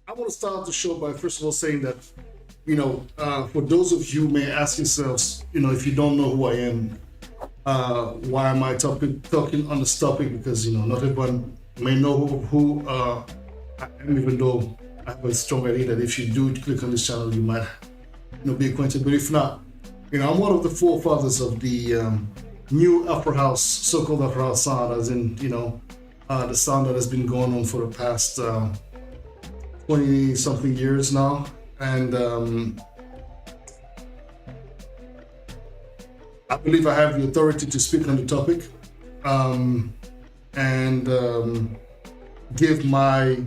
I want to start the show by first of all saying that, for those of you who may ask yourselves, if you don't know who I am, why am I talking on this topic? Because, not everyone may know who I am, even though I have a strong idea that if you do click on this channel, you might, be acquainted. But if not, I'm one of the forefathers of the new Afro House, so-called Afro House sound, as in, the sound that has been going on for the past 20-something years now. And I believe I have the authority to speak on the topic and give my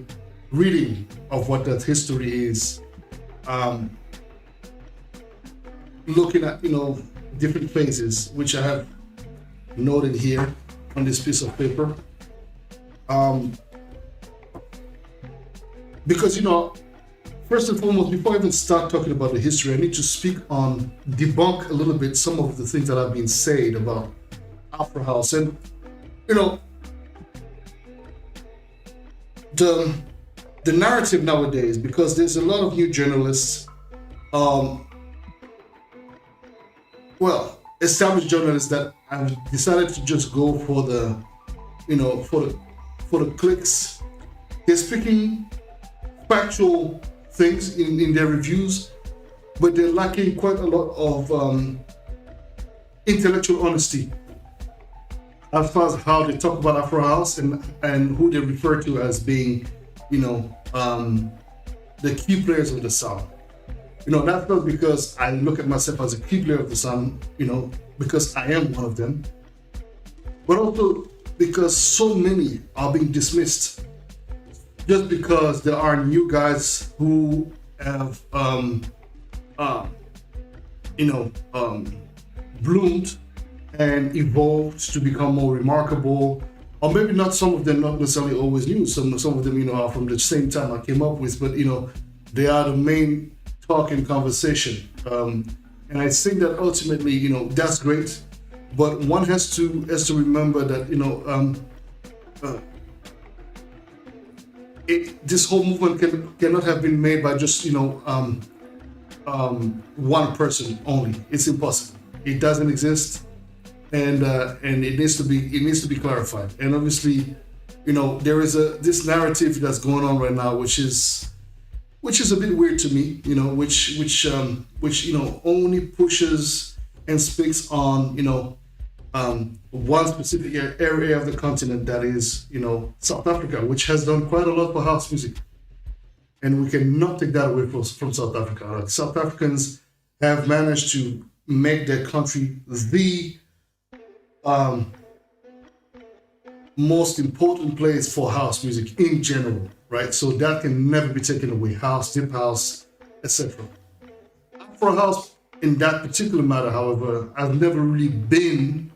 reading of what that history is. Looking at, different phases, which I have noted here on this piece of paper. Because, first and foremost, before I even start talking about the history, I need to debunk a little bit some of the things that have been said about Afro House. And, the narrative nowadays, because there's a lot of new journalists, established journalists that have decided to just go for the, for the clicks. They're speaking factual things in their reviews, but they're lacking quite a lot of intellectual honesty as far as how they talk about Afro House and who they refer to as being, the key players of the sound. That's not because I look at myself as a key player of the sound, because I am one of them, but also because so many are being dismissed just because there are new guys who have, bloomed and evolved to become more remarkable, or maybe not. Some of them not necessarily always new. Some of them, are from the same time I came up with, but they are the main talk and conversation. And I think that ultimately, that's great, but one has to remember that, this whole movement cannot have been made by just one person only. It's impossible. It doesn't exist, and it needs to be clarified. And obviously, there is this narrative that's going on right now, which is a bit weird to me. Which only pushes and speaks on one specific area of the continent, that is, South Africa, which has done quite a lot for house music. And we cannot take that away from South Africa. Like, South Africans have managed to make their country the most important place for house music in general, right? So that can never be taken away. House, deep house, etc. Afro House, in that particular matter, however, has never really been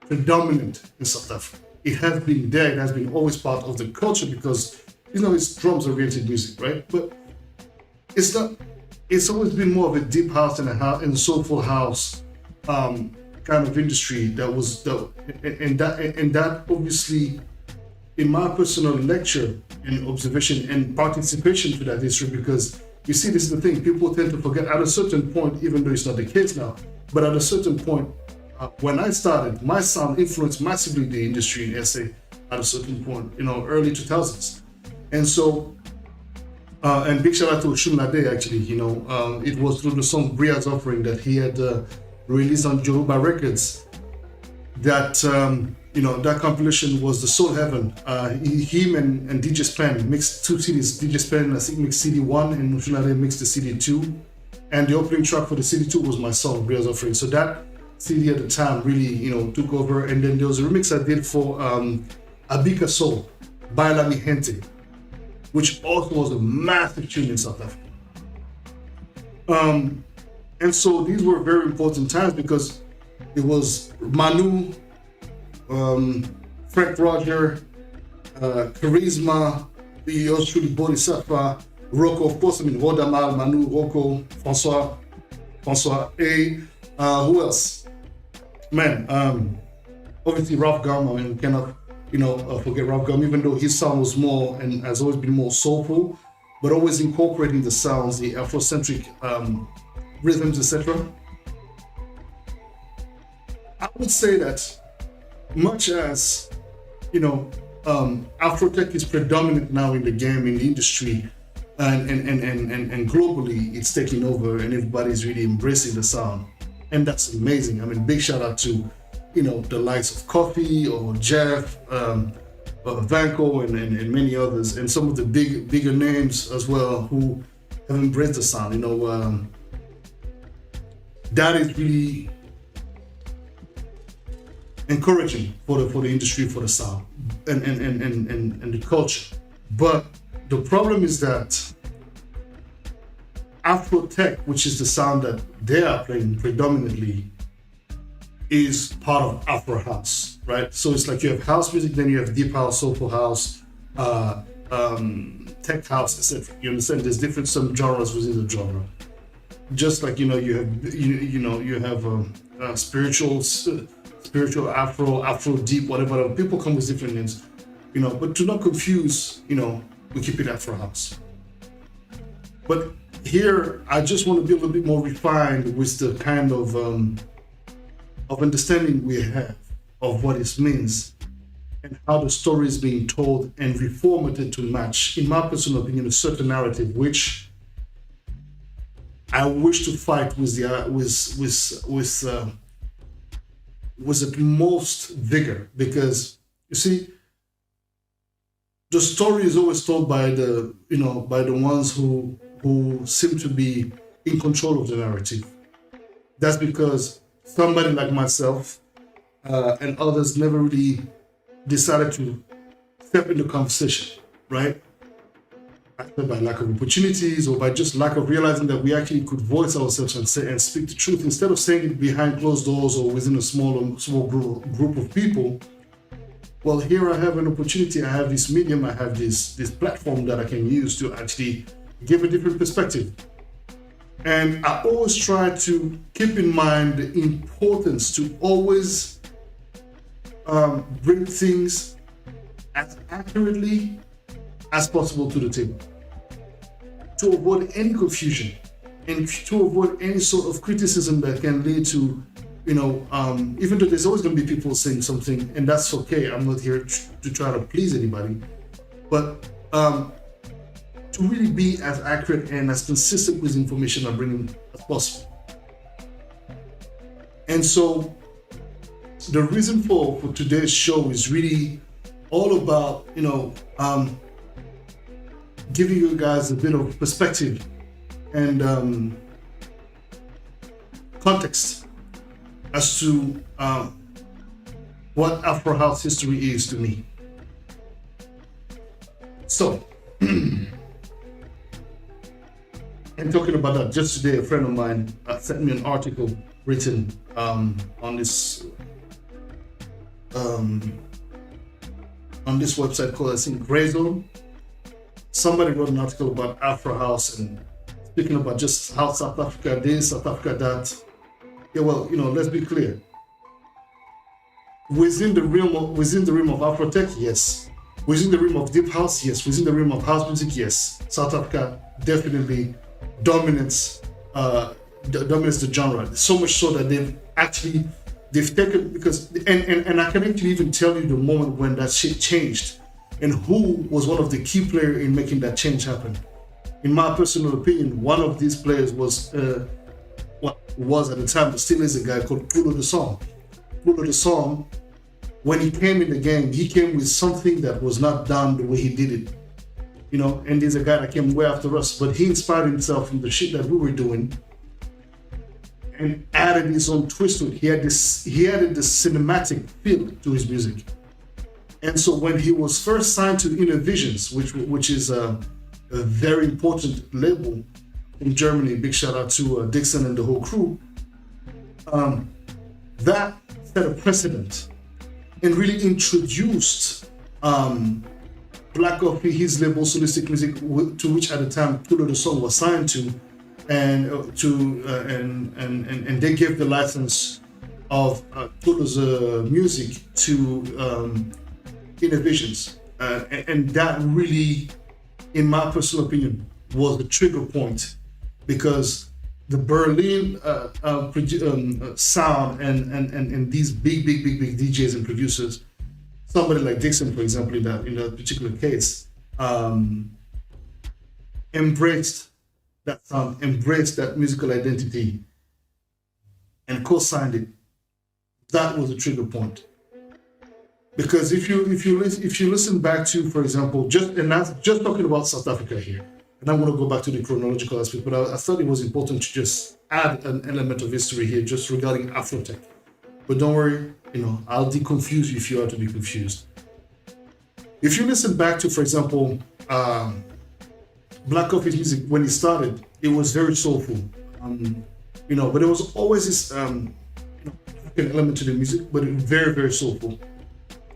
predominant in South Africa. It has been there, it has been always part of the culture because, it's drums-oriented music, right? But it's not. It's always been more of a deep house and soulful house kind of industry and that obviously, in my personal lecture and observation and participation to that history, because you see, this is the thing, people tend to forget at a certain point, even though it's not the case now, but at a certain point, when I started, my sound influenced massively the industry in SA at a certain point, early 2000s. And so, and big shout out to Oshunlade, actually, it was through the song Bria's Offering that he had released on Yoruba Records that, that compilation was The Soul Heaven. Him and DJ Spen mixed two CDs. DJ Spen, I think, mixed CD 1 and Oshunlade mixed the CD 2. And the opening track for the CD 2 was my song, Bria's Offering. So that CD at the time really, took over. And then there was a remix I did for Abika Soul, Baila Mi Gente, which also was a massive tune in South Africa. And so these were very important times because it was Manu, Frank Roger, Charisma, yours truly, Boddhi Satva, Rocco, of course, Rodamal, Manu, Rocco, Francois A. Who else? Man, obviously Ralph Gum. We cannot, forget Ralph Gum, even though his sound was more and has always been more soulful. but always incorporating the sounds, the Afrocentric rhythms, etc. I would say that much as, Afrotech is predominant now in the game, in the industry, and globally, it's taking over, and everybody's really embracing the sound, and that's amazing. I mean, big shout out to, the likes of Coffee or Jeff, Vanko, and many others, and some of the bigger names as well who have embraced the sound. That is really encouraging for the industry, for the sound and the culture. But the problem is that Afrotech, which is the sound that they are playing predominantly, is part of Afro House, right? So it's like you have house music, then you have deep house, soulful house, tech house, etc. You understand? There's different genres within the genre. Just like you have spiritual Afro deep, whatever. People come with different names, But to not confuse, we keep it Afro House. But here, I just want to be a little bit more refined with the kind of understanding we have of what it means and how the story is being told and reformatted to match, in my personal opinion, a certain narrative, which I wish to fight with the most vigor, because you see, the story is always told by the ones who seem to be in control of the narrative. That's because somebody like myself and others never really decided to step into conversation, right? Either by lack of opportunities or by just lack of realizing that we actually could voice ourselves and speak the truth instead of saying it behind closed doors or within a small group of people. Well, here I have an opportunity. I have this medium. I have this platform that I can use to actually give a different perspective. And I always try to keep in mind the importance to always bring things as accurately as possible to the table, to avoid any confusion and to avoid any sort of criticism that can lead to, even though there's always going to be people saying something, and that's okay. I'm not here to try to please anybody, but to really be as accurate and as consistent with information I'm bringing as possible. And so the reason for today's show is really all about, giving you guys a bit of perspective and context as to what Afro House history is to me. So, and talking about that, just today, a friend of mine sent me an article written on this website called, I think, Grey Zone. Somebody wrote an article about Afro House and speaking about just how South Africa this, South Africa that. Yeah, well, let's be clear. Within the realm of Afrotech, yes. Within the realm of deep house, yes. Within the realm of house music, yes. South Africa definitely dominates the genre. So much so that they've taken, because and I can actually even tell you the moment when that shit changed and who was one of the key players in making that change happen. In my personal opinion, one of these players was at the time, but still is a guy called Pulo the Song. Pulo the Song, when he came in the game, he came with something that was not done the way he did it. And he's a guy that came way after us, but he inspired himself from the shit that we were doing and added his own twist to it. He added this cinematic feel to his music. And so when he was first signed to Inner Visions, which is a very important label in Germany, big shout out to Dixon and the whole crew, that set a precedent and really introduced Black Coffee, his label, Solistic Music, to which at the time Pulo the Song was signed to, and they gave the license of Pulo's music to Inner Visions, and that really in my personal opinion, was the trigger point, because the Berlin sound and these big DJs and producers, somebody like Dixon, for example, in that particular case, embraced that sound, embraced that musical identity, and co-signed it. That was the trigger point. Because if you listen back to, for example, that's just talking about South Africa here, and I'm going to go back to the chronological aspect, but I thought it was important to just add an element of history here, just regarding Afrotech. But don't worry, I'll deconfuse you if you are to be confused. If you listen back to, for example, Black Coffee's music when it started, it was very soulful, but there was always this African element to the music, but it was very, very soulful.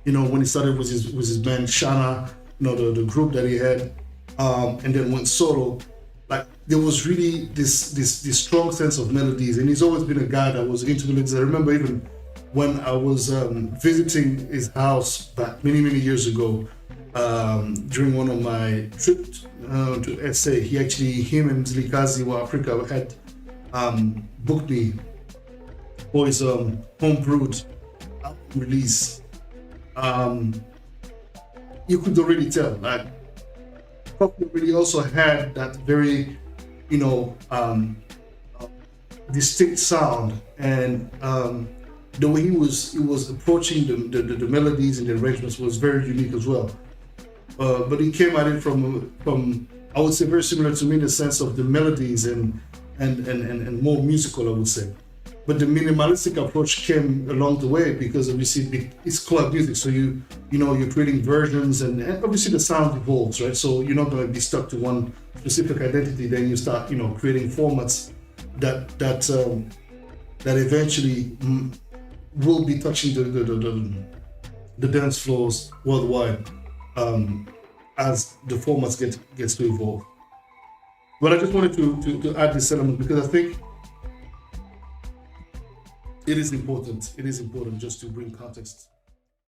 When he started with his band Shana, the group that he had, and then went solo, like there was really this strong sense of melodies, and he's always been a guy that was into melodies. I remember even when I was visiting his house back many years ago, during one of my trips to SA, him and Zilikazi wa Africa had booked me for his homebrewed album release. You could already tell, like, Coffee really also had that very, distinct sound, and the way he was approaching the melodies and the arrangements was very unique as well. But he came at it from I would say very similar to me in the sense of the melodies and more musical, I would say. But the minimalistic approach came along the way, because obviously it's club music, so you're creating versions, and obviously the sound evolves, right? So you're not going to be stuck to one specific identity. Then you start creating formats that eventually will be touching the dance floors worldwide, as the formats gets to evolve. But I just wanted to add this element, because I think it is important just to bring context